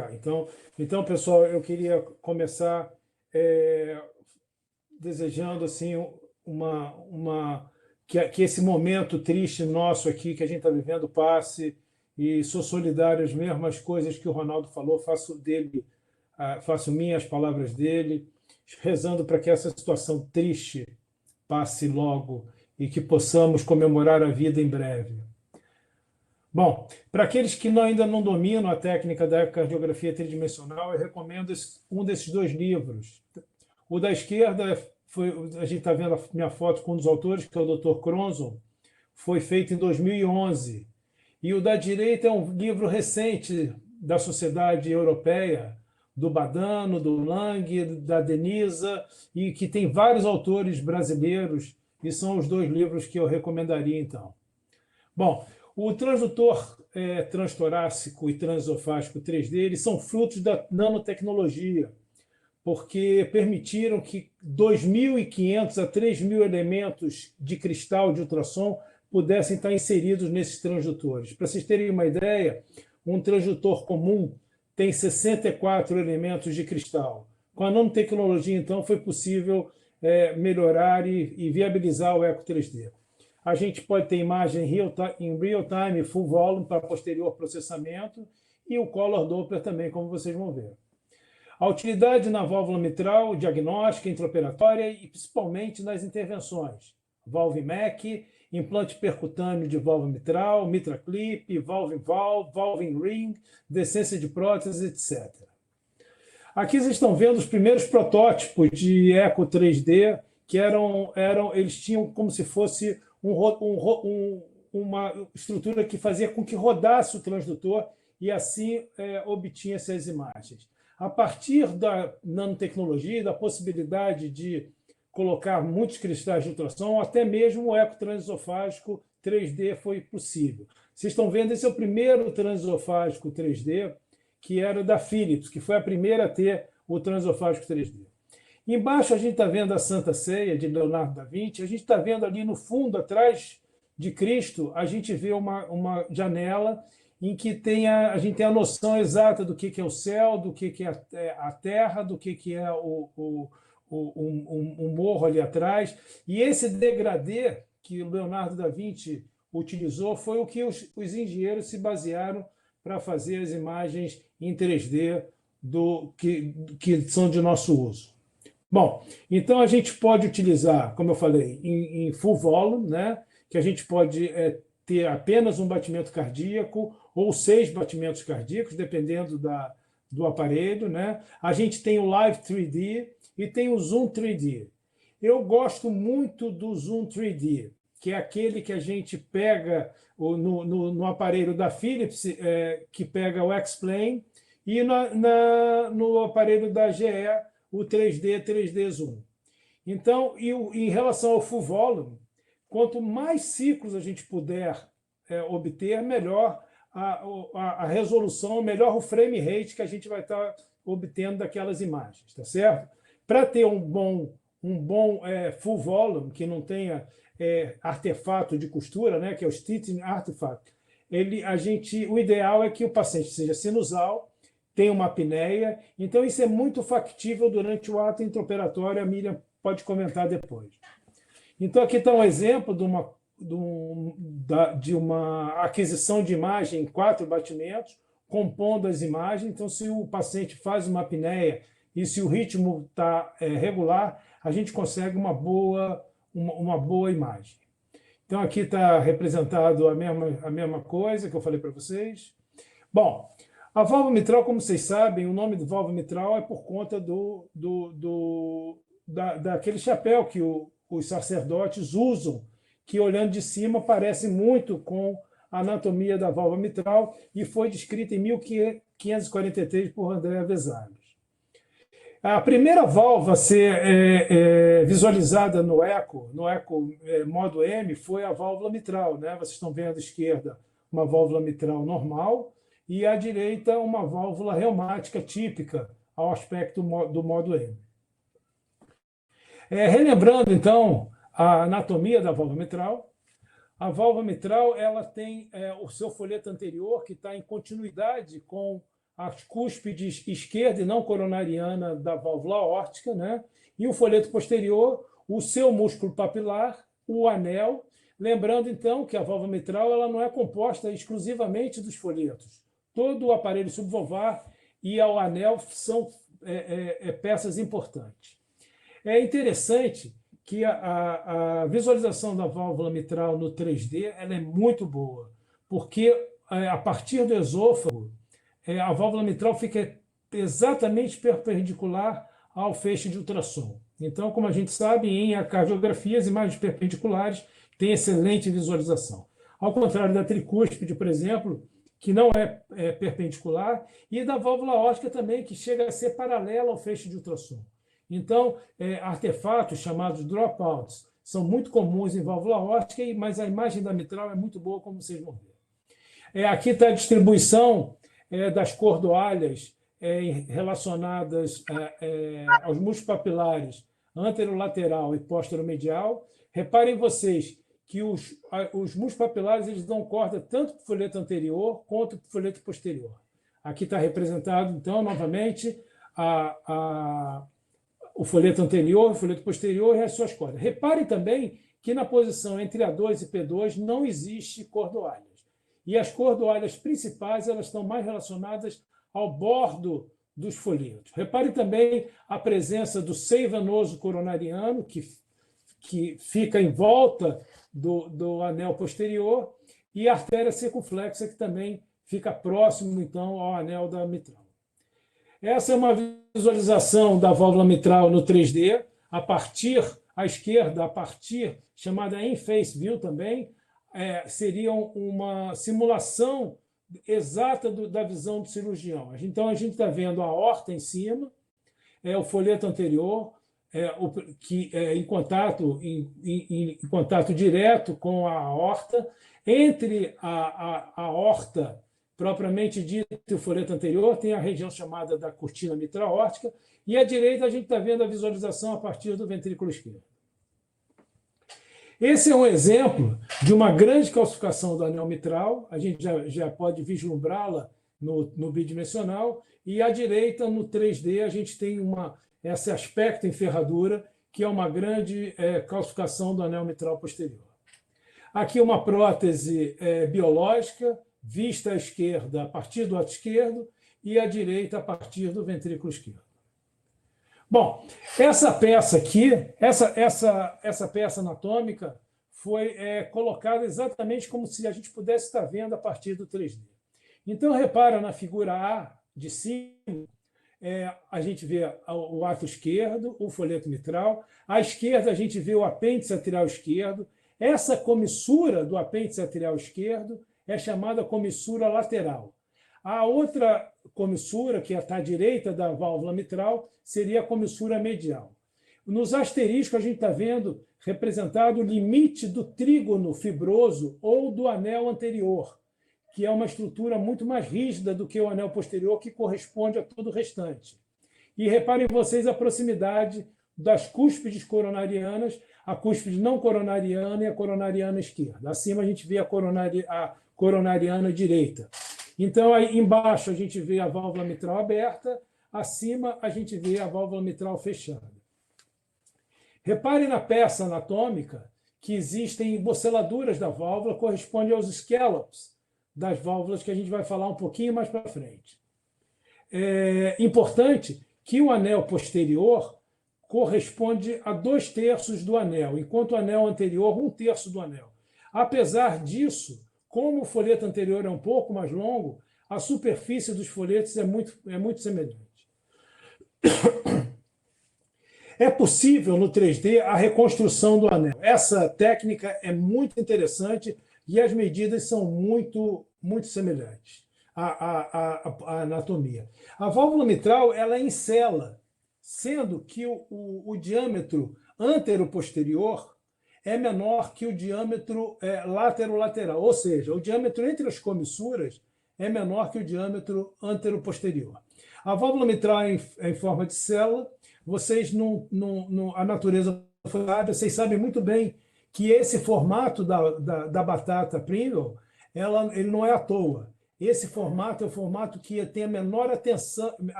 Tá, então, pessoal, eu queria começar desejando assim que esse momento triste nosso aqui que a gente está vivendo passe, e sou solidário às mesmas coisas que o Ronaldo falou, faço minhas palavras dele, rezando para que essa situação triste passe logo e que possamos comemorar a vida em breve. Bom, para aqueles que ainda não dominam a técnica da ecocardiografia tridimensional, eu recomendo um desses dois livros. O da esquerda, a gente está vendo a minha foto com um dos autores, que é o Dr. Cronson, foi feito em 2011. E o da direita é um livro recente da Sociedade Europeia, do Badano, do Lang, da Denisa, e que tem vários autores brasileiros, e são os dois livros que eu recomendaria, então. Bom, o transdutor transtorácico e transesofágico 3D eles são frutos da nanotecnologia, porque permitiram que 2.500 a 3.000 elementos de cristal de ultrassom pudessem estar inseridos nesses transdutores. Para vocês terem uma ideia, um transdutor comum tem 64 elementos de cristal. Com a nanotecnologia, então, foi possível melhorar e viabilizar o Eco 3D. A gente pode ter imagem em real time, full volume, para posterior processamento, e o Color Doppler também, como vocês vão ver. A utilidade na válvula mitral, diagnóstica, intraoperatória e principalmente nas intervenções. Valve MEC, implante percutâneo de válvula mitral, mitra clip, valve in ring, decência de prótese, etc. Aqui vocês estão vendo os primeiros protótipos de Eco 3D, que eles tinham como se fosse uma estrutura que fazia com que rodasse o transdutor e assim obtinha-se as imagens. A partir da nanotecnologia, da possibilidade de colocar muitos cristais de ultrassom, até mesmo o eco transesofágico 3D foi possível. Vocês estão vendo, esse é o primeiro transesofágico 3D, que era da Philips, que foi a primeira a ter o transesofágico 3D. Embaixo a gente está vendo a Santa Ceia, de Leonardo da Vinci. A gente está vendo ali no fundo, atrás de Cristo, a gente vê uma janela em que a gente tem a noção exata do que é o céu, do que é a terra, do que é um morro ali atrás. E esse degradê que o Leonardo da Vinci utilizou foi o que os engenheiros se basearam para fazer as imagens em 3D que são de nosso uso. Bom, então a gente pode utilizar, como eu falei, em full volume, né? Que a gente pode ter apenas um batimento cardíaco ou 6 batimentos cardíacos, dependendo do aparelho, né? A gente tem o Live 3D e tem o Zoom 3D. Eu gosto muito do Zoom 3D, que é aquele que a gente pega no aparelho da Philips, que pega o X-Plane, e no aparelho da GE, o 3D Zoom. Então, em relação ao full volume, quanto mais ciclos a gente puder obter, melhor a resolução, melhor o frame rate que a gente vai estar obtendo daquelas imagens, tá certo? Para ter um bom full volume, que não tenha artefato de costura, né, que é o stitching artifact, o ideal é que o paciente seja sinusal, tem uma apneia, então isso é muito factível durante o ato intraoperatório, a Miriam pode comentar depois. Então aqui está um exemplo de uma aquisição de imagem em 4 batimentos, compondo as imagens. Então, se o paciente faz uma apneia e se o ritmo está regular, a gente consegue uma boa imagem. Então aqui está representado a mesma coisa que eu falei para vocês. Bom, a válvula mitral, como vocês sabem, o nome de válvula mitral é por conta daquele chapéu que os sacerdotes usam, que olhando de cima parece muito com a anatomia da válvula mitral e foi descrita em 1543 por Andrea Vesalius. A primeira válvula a ser visualizada no eco modo M, foi a válvula mitral, né? Vocês estão vendo à esquerda uma válvula mitral normal, e à direita uma válvula reumática típica ao aspecto do modo M. Relembrando, então, a anatomia da válvula mitral, a válvula mitral ela tem o seu folheto anterior, que está em continuidade com as cúspides esquerda e não coronariana da válvula aórtica, né? E o folheto posterior, o seu músculo papilar, o anel. Lembrando, então, que a válvula mitral ela não é composta exclusivamente dos folhetos. Todo o aparelho subvalvar e o anel são peças importantes. É interessante que a visualização da válvula mitral no 3D ela é muito boa, porque a partir do esôfago, a válvula mitral fica exatamente perpendicular ao feixe de ultrassom. Então, como a gente sabe, em ecocardiografia, as imagens perpendiculares têm excelente visualização. Ao contrário da tricúspide, por exemplo, que não é perpendicular, e da válvula aórtica também, que chega a ser paralela ao feixe de ultrassom. Então, artefatos chamados dropouts são muito comuns em válvula aórtica, mas a imagem da mitral é muito boa, como vocês vão ver. Aqui está a distribuição das cordoalhas relacionadas aos músculos papilares anterolateral e posteromedial. Reparem vocês que os músculos papilares eles dão corda tanto para o folheto anterior quanto para o folheto posterior. Aqui está representado, então, novamente, o folheto anterior, o folheto posterior e as suas cordas. Reparem também que na posição entre A2 e P2 não existe cordoalhas. E as cordoalhas principais elas estão mais relacionadas ao bordo dos folhetos. Reparem também a presença do seio venoso coronariano, que fica em volta do anel posterior, e a artéria circunflexa, que também fica próximo, então, ao anel da mitral. Essa é uma visualização da válvula mitral no 3D, a partir, à esquerda, a partir, chamada in-face view também, seria uma simulação exata da visão do cirurgião. Então, a gente está vendo a aorta em cima, o folheto anterior, que em contato direto com a aorta, entre a aorta propriamente dita e o folheto anterior, tem a região chamada da cortina mitral aórtica, e à direita a gente está vendo a visualização a partir do ventrículo esquerdo. Esse é um exemplo de uma grande calcificação do anel mitral, a gente já pode vislumbrá-la no bidimensional, e à direita, no 3D, a gente tem esse aspecto em ferradura, que é uma grande calcificação do anel mitral posterior. Aqui uma prótese biológica, vista à esquerda a partir do ato esquerdo e à direita a partir do ventrículo esquerdo. Bom, essa peça aqui, essa peça anatômica foi colocada exatamente como se a gente pudesse estar vendo a partir do 3D. Então, repara na figura A de cima, a gente vê o ato esquerdo, o folheto mitral. À esquerda, a gente vê o apêndice atrial esquerdo. Essa comissura do apêndice atrial esquerdo é chamada comissura lateral. A outra comissura, que está à direita da válvula mitral, seria a comissura medial. Nos asteriscos, a gente está vendo representado o limite do trígono fibroso ou do anel anterior, que é uma estrutura muito mais rígida do que o anel posterior, que corresponde a todo o restante. E reparem vocês a proximidade das cúspides coronarianas, a cúspide não coronariana e a coronariana esquerda. Acima a gente vê a coronariana direita. Então, aí embaixo a gente vê a válvula mitral aberta, acima a gente vê a válvula mitral fechada. Reparem na peça anatômica que existem boceladuras da válvula, correspondem aos scallops das válvulas, que a gente vai falar um pouquinho mais para frente. É importante que o anel posterior corresponde a 2/3 do anel, enquanto o anel anterior, 1/3 do anel. Apesar disso, como o folheto anterior é um pouco mais longo, a superfície dos folhetos é muito semelhante. É possível, no 3D, a reconstrução do anel. Essa técnica é muito interessante e as medidas são muito semelhantes à anatomia. A válvula mitral ela é em cela, sendo que o diâmetro antero-posterior é menor que o diâmetro lateral, ou seja, o diâmetro entre as comissuras é menor que o diâmetro antero-posterior. A válvula mitral é em forma de célula. Vocês, a natureza foi sábia, vocês sabem muito bem que esse formato da batata Pringle, ele não é à toa. esse formato é o formato que tem a menor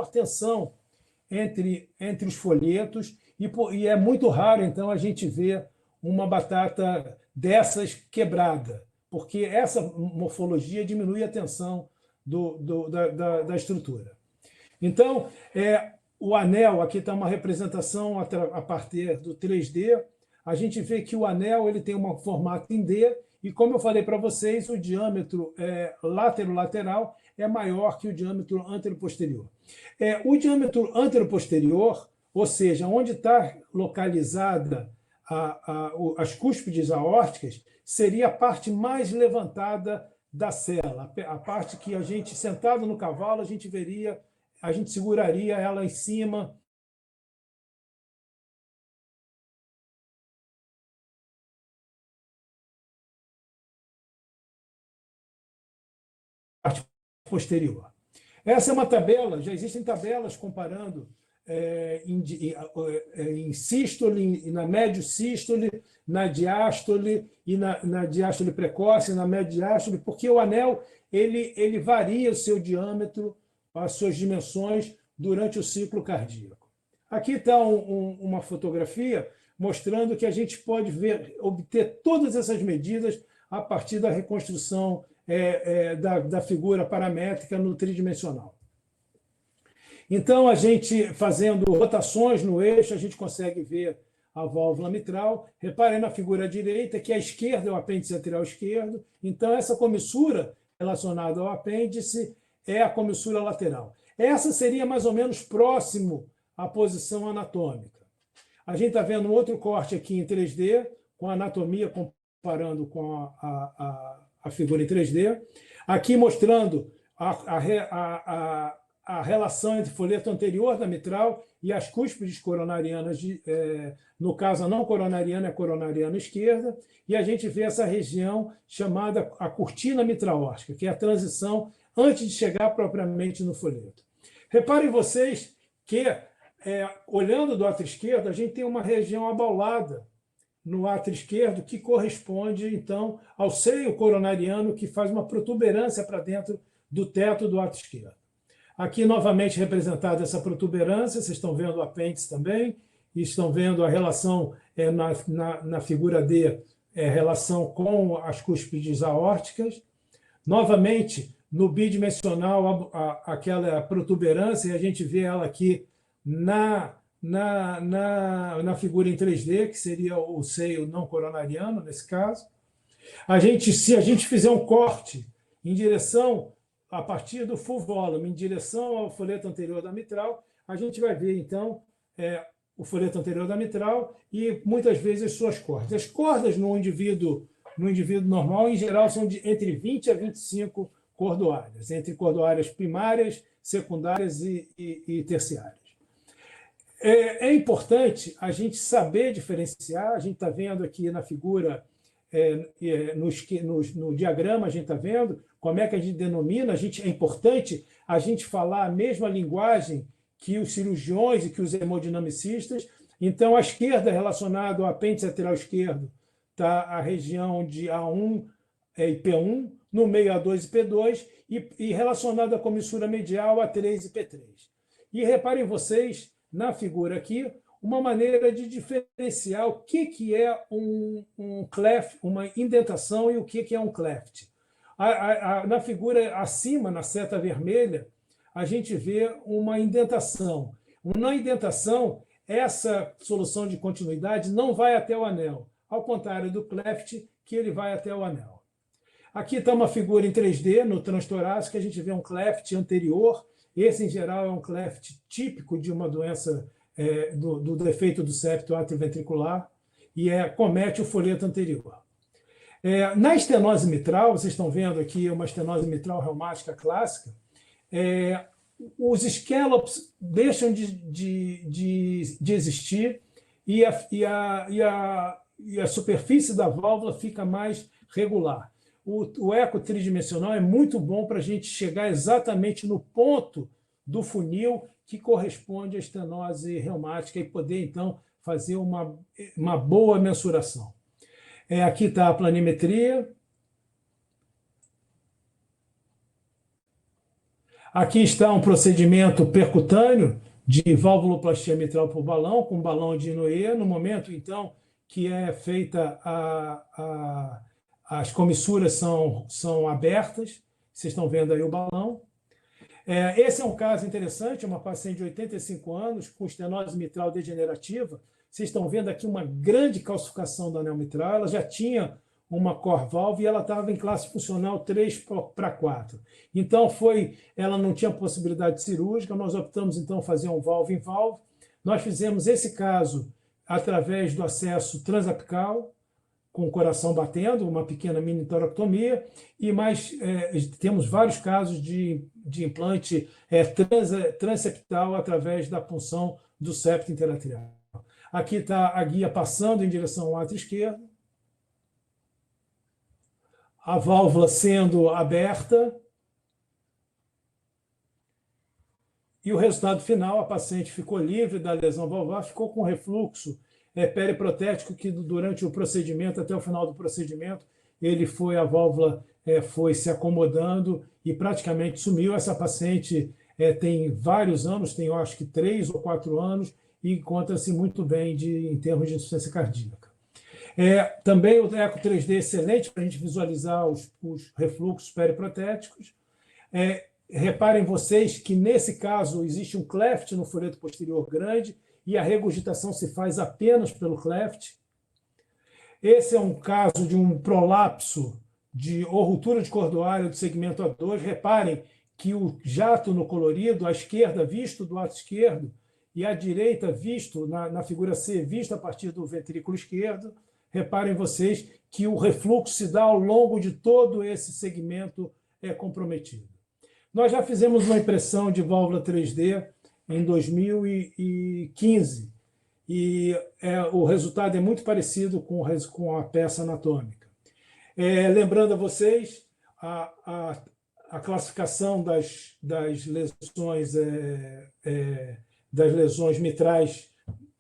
tensão entre os folhetos, e é muito raro, então, a gente ver uma batata dessas quebrada, porque essa morfologia diminui a tensão da estrutura. Então, o anel, aqui está uma representação a partir do 3D, a gente vê que o anel ele tem um formato em D, e como eu falei para vocês, o diâmetro lateral é maior que o diâmetro antero-posterior. O diâmetro antero-posterior, ou seja, onde está localizada as cúspides aórticas, seria a parte mais levantada da cela, a parte que a gente, sentado no cavalo, a gente seguraria ela em cima. Parte posterior. Essa é uma tabela, já existem tabelas comparando em sístole, na médio sístole, na diástole e na diástole precoce, na média diástole, porque o anel ele varia o seu diâmetro, as suas dimensões durante o ciclo cardíaco. Aqui está uma fotografia mostrando que a gente pode obter todas essas medidas a partir da reconstrução da figura paramétrica no tridimensional. Então, a gente fazendo rotações no eixo, a gente consegue ver a válvula mitral. Reparem na figura direita que a esquerda é o apêndice atrial esquerdo. Então, essa comissura relacionada ao apêndice é a comissura lateral. Essa seria mais ou menos próximo à posição anatômica. A gente está vendo um outro corte aqui em 3D, com a anatomia comparando com a figura em 3D. Aqui mostrando a relação entre o folheto anterior da mitral e as cúspides coronarianas, no caso, a não coronariana é a coronariana esquerda, e a gente vê essa região chamada a cortina mitraórtica, que é a transição antes de chegar propriamente no folheto. Reparem vocês que, olhando do átrio esquerdo, a gente tem uma região abaulada no átrio esquerdo que corresponde, então, ao seio coronariano, que faz uma protuberância para dentro do teto do átrio esquerdo. Aqui, novamente, representada essa protuberância, vocês estão vendo o apêndice também, e estão vendo a relação na figura D, relação com as cúspides aórticas. Novamente, no bidimensional, aquela protuberância, e a gente vê ela aqui na figura em 3D, que seria o seio não coronariano, nesse caso. Se a gente fizer um corte em direção, a partir do full volume, em direção ao folheto anterior da mitral, a gente vai ver, então, o folheto anterior da mitral e, muitas vezes, as suas cordas. As cordas no indivíduo normal, em geral, são entre 20 a 25 cordoárias, entre cordoárias primárias, secundárias e terciárias. É importante a gente saber diferenciar, a gente está vendo aqui na figura, no diagrama, a gente está vendo como é que a gente denomina, é importante a gente falar a mesma linguagem que os cirurgiões e que os hemodinamicistas. Então, à esquerda, relacionado ao apêndice atrial esquerdo, está a região de A1 e P1, no meio A2 e P2, e relacionado à comissura medial A3 e P3. E reparem vocês, na figura aqui, uma maneira de diferenciar o que é um cleft, uma indentação, e o que é um cleft. Na figura acima, na seta vermelha, a gente vê uma indentação. Na indentação, essa solução de continuidade não vai até o anel, ao contrário do cleft, que ele vai até o anel. Aqui está uma figura em 3D, no transtorácico, a gente vê um cleft anterior. Esse, em geral, é um cleft típico de uma doença do defeito do septo atrioventricular e comete o folheto anterior. Na estenose mitral, vocês estão vendo aqui uma estenose mitral reumática clássica, os scallops deixam de existir e a superfície da válvula fica mais regular. O eco tridimensional é muito bom para a gente chegar exatamente no ponto do funil que corresponde à estenose reumática e poder, então, fazer uma boa mensuração. Aqui está a planimetria. Aqui está um procedimento percutâneo de valvuloplastia mitral por balão, com balão de Inouye, no momento, então, que é feita as comissuras são abertas, vocês estão vendo aí o balão. Esse é um caso interessante, uma paciente de 85 anos com estenose mitral degenerativa. Vocês estão vendo aqui uma grande calcificação do anel mitral, ela já tinha uma core valve e ela estava em classe funcional 3/4. Então, ela não tinha possibilidade cirúrgica, nós optamos, então, fazer um valve em valve. Nós fizemos esse caso através do acesso transapical, com o coração batendo, uma pequena mini toracotomia, e temos vários casos de implante transeptal através da punção do septo interatrial. Aqui está a guia passando em direção ao átrio esquerdo, a válvula sendo aberta, e o resultado final, a paciente ficou livre da lesão valvar, ficou com refluxo periprotético, que durante o procedimento, até o final do procedimento, a válvula foi se acomodando e praticamente sumiu. Essa paciente tem vários anos, tem, eu acho que 3 ou 4 anos, e encontra-se muito bem em termos de insuficiência cardíaca. Também o eco 3D é excelente para a gente visualizar os refluxos periprotéticos. Reparem vocês que, nesse caso, existe um cleft no folheto posterior grande e a regurgitação se faz apenas pelo cleft. Esse é um caso de um prolapso ou ruptura de cordoária do segmento A2. Reparem que o jato no colorido, à esquerda visto do lado esquerdo e à direita visto, na figura C, visto a partir do ventrículo esquerdo. Reparem vocês que o refluxo se dá ao longo de todo esse segmento comprometido. Nós já fizemos uma impressão de válvula 3D em 2015, e o resultado é muito parecido com a peça anatômica. Lembrando a vocês, a classificação das lesões mitrais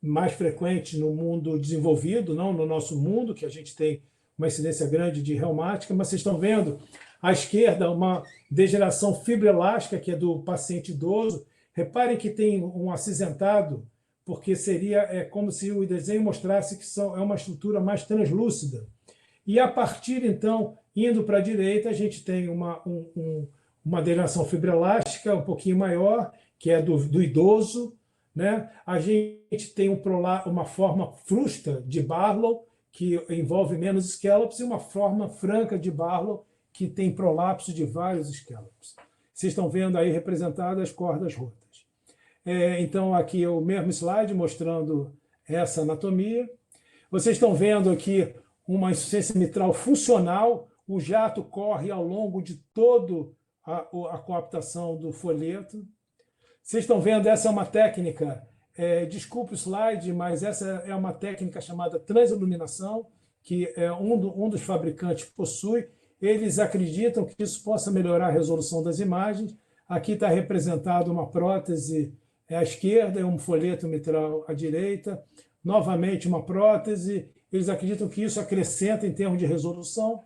mais frequentes no mundo desenvolvido, não no nosso mundo, que a gente tem uma incidência grande de reumática, mas vocês estão vendo à esquerda uma degeneração fibroelástica, que é do paciente idoso. Reparem que tem um acinzentado, porque seria como se o desenho mostrasse que é uma estrutura mais translúcida. E a partir, então, indo para a direita, a gente tem uma degeneração fibroelástica um pouquinho maior, que é do idoso, né? A gente tem uma forma frusta de Barlow, que envolve menos scallops, e uma forma franca de Barlow, que tem prolapso de vários scallops. Vocês estão vendo aí representadas as cordas rotas. Então, aqui é o mesmo slide mostrando essa anatomia. Vocês estão vendo aqui uma insuficiência mitral funcional. O jato corre ao longo de toda a coaptação do folheto. Vocês estão vendo, essa é uma técnica, desculpe o slide, mas essa é uma técnica chamada transiluminação, que um dos fabricantes possui. Eles acreditam que isso possa melhorar a resolução das imagens. Aqui está representado uma prótese à esquerda, um folheto mitral à direita, novamente uma prótese. Eles acreditam que isso acrescenta em termos de resolução.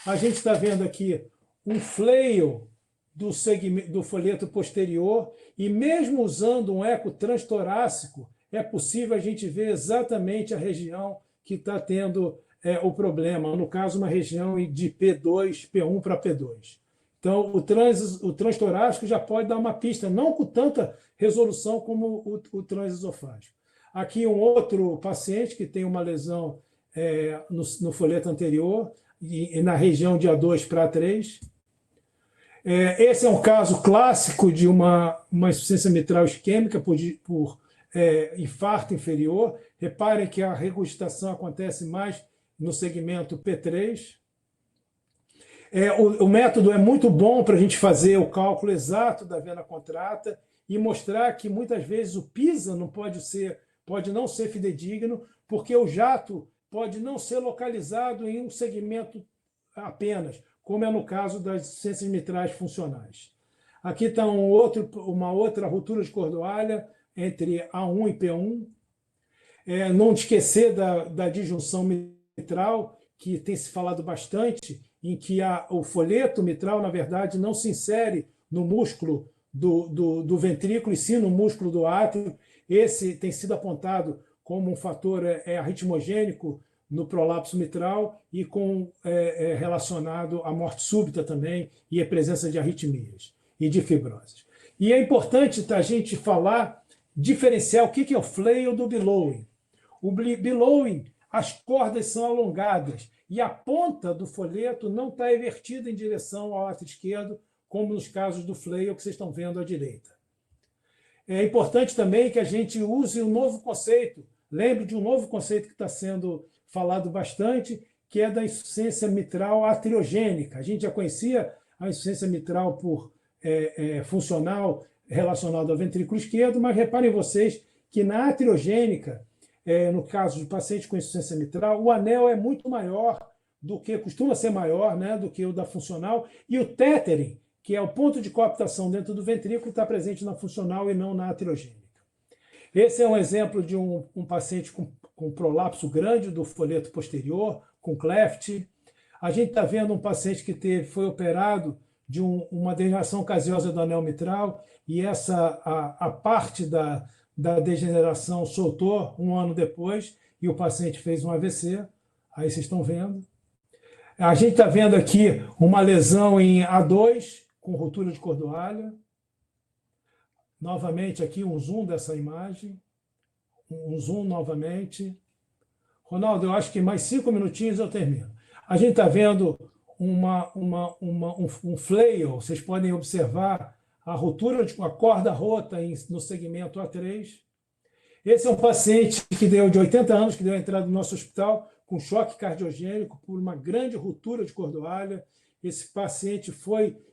A gente está vendo aqui um flail do folheto posterior, e mesmo usando um eco transtorácico, é possível a gente ver exatamente a região que está tendo o problema, no caso, uma região de P1 para P2. Então, o transtorácico já pode dar uma pista, não com tanta resolução como o transesofágico. Aqui um outro paciente que tem uma lesão no folheto anterior, e na região de A2 para A3. Esse é um caso clássico de uma insuficiência mitral isquêmica por infarto inferior. Reparem que a regurgitação acontece mais no segmento P3. O método é muito bom para a gente fazer o cálculo exato da vena contrata e mostrar que muitas vezes o PISA pode não ser fidedigno, porque o jato pode não ser localizado em um segmento apenas, como é no caso das insuficiências mitrais funcionais. Aqui está uma outra ruptura de cordoalha entre A1 e P1. Não esquecer da disjunção mitral, que tem se falado bastante, em que o folheto mitral, na verdade, não se insere no músculo do ventrículo, e sim no músculo do átrio. Esse tem sido apontado como um fator arritmogênico no prolapso mitral e relacionado à morte súbita também e à presença de arritmias e de fibroses. E é importante a gente diferenciar o que é o flail do billowing. O billowing, as cordas são alongadas e a ponta do folheto não está invertida em direção ao átrio esquerdo, como nos casos do flail que vocês estão vendo à direita. É importante também que a gente use um novo conceito. Lembre de um novo conceito que está sendo falado bastante, que é da insuficiência mitral atriogênica. A gente já conhecia a insuficiência mitral funcional relacionada ao ventrículo esquerdo, mas reparem vocês que na atriogênica, no caso de paciente com insuficiência mitral, o anel é muito maior costuma ser maior, né, do que o da funcional, e o tethering, que é o ponto de coaptação dentro do ventrículo, está presente na funcional e não na atriogênica. Esse é um exemplo de um paciente com prolapso grande do folheto posterior, com cleft. A gente está vendo um paciente que foi operado de uma degeneração caseosa do anel mitral, e a parte da degeneração soltou um ano depois, e o paciente fez um AVC. Aí vocês estão vendo. A gente está vendo aqui uma lesão em A2, com ruptura de cordoalha. Novamente aqui um zoom dessa imagem. Um zoom novamente. Ronaldo, eu acho que mais 5 minutinhos eu termino. A gente está vendo um flail, vocês podem observar a ruptura de uma corda rota no segmento A3. Esse é um paciente de 80 anos que deu a entrada no nosso hospital com choque cardiogênico por uma grande ruptura de cordoalha. Esse paciente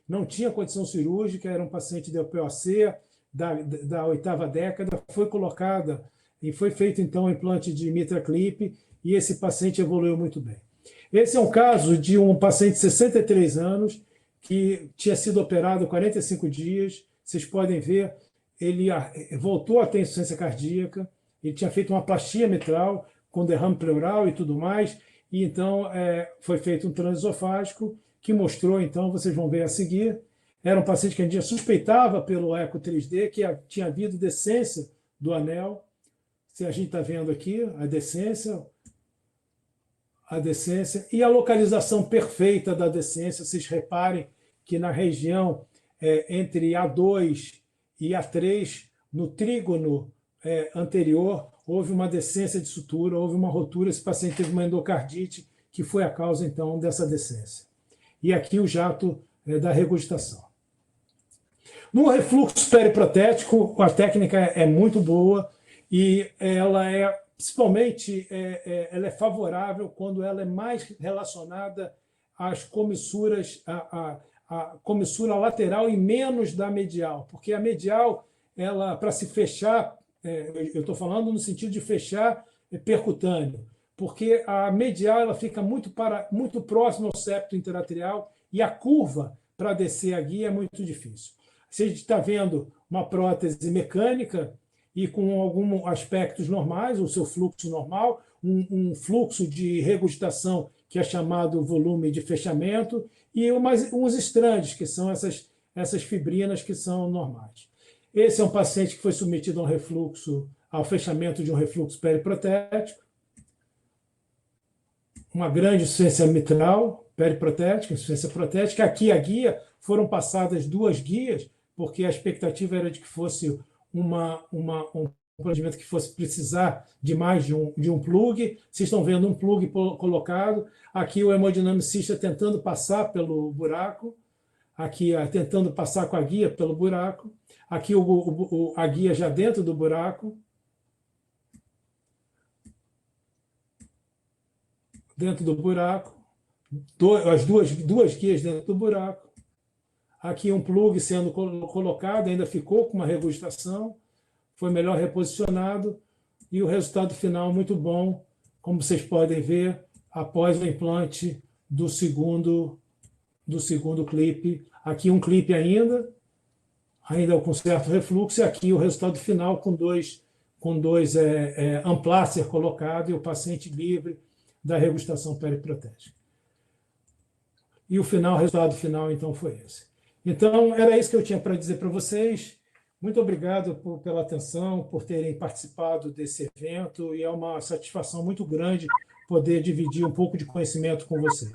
não tinha condição cirúrgica, era um paciente de POC da 8ª década, foi colocada e foi feito então o implante de MitraClip, e esse paciente evoluiu muito bem. Esse é um caso de um paciente de 63 anos que tinha sido operado 45 dias. Vocês podem ver, ele voltou a ter insuficiência cardíaca, ele tinha feito uma plastia mitral com derrame pleural e tudo mais, e então foi feito um transesofágico que mostrou, então, vocês vão ver a seguir, era um paciente que a gente suspeitava pelo eco 3D que tinha havido descência do anel. Se a gente está vendo aqui a descência e a localização perfeita da descência. Vocês reparem que na região entre A2 e A3, no trígono anterior, houve uma descência de sutura, houve uma rotura, esse paciente teve uma endocardite, que foi a causa, então, dessa descência. E aqui o jato da regurgitação. No refluxo periprotético, a técnica é muito boa e ela principalmente, ela é favorável quando ela é mais relacionada às comissuras, a comissura lateral e menos da medial, porque a medial, para se fechar, eu estou falando no sentido de fechar percutâneo, porque a medial ela fica muito próxima ao septo interatrial e a curva para descer a guia é muito difícil. Você está vendo uma prótese mecânica e com alguns aspectos normais, o seu fluxo normal, um fluxo de regurgitação que é chamado volume de fechamento, e uns estrandes, que são essas fibrinas que são normais. Esse é um paciente que foi submetido ao fechamento de um refluxo periprotético, uma grande insuficiência mitral periprotética, insuficiência protética. Aqui a guia, foram passadas 2 guias, porque a expectativa era de que fosse um procedimento que fosse precisar de mais de um plug. Vocês estão vendo um plug colocado. Aqui o hemodinamicista tentando passar pelo buraco. Aqui tentando passar com a guia pelo buraco. Aqui a guia já dentro do buraco. Dentro do buraco. As duas guias dentro do buraco. Aqui um plug sendo colocado, ainda ficou com uma regurgitação, foi melhor reposicionado, e o resultado final muito bom, como vocês podem ver, após o implante do segundo clipe. Aqui um clipe ainda com certo refluxo, e aqui o resultado final com dois amplácer colocado e o paciente livre da regurgitação periprotética. E o resultado final, então, foi esse. Então, era isso que eu tinha para dizer para vocês. Muito obrigado pela atenção, por terem participado desse evento, e é uma satisfação muito grande poder dividir um pouco de conhecimento com vocês.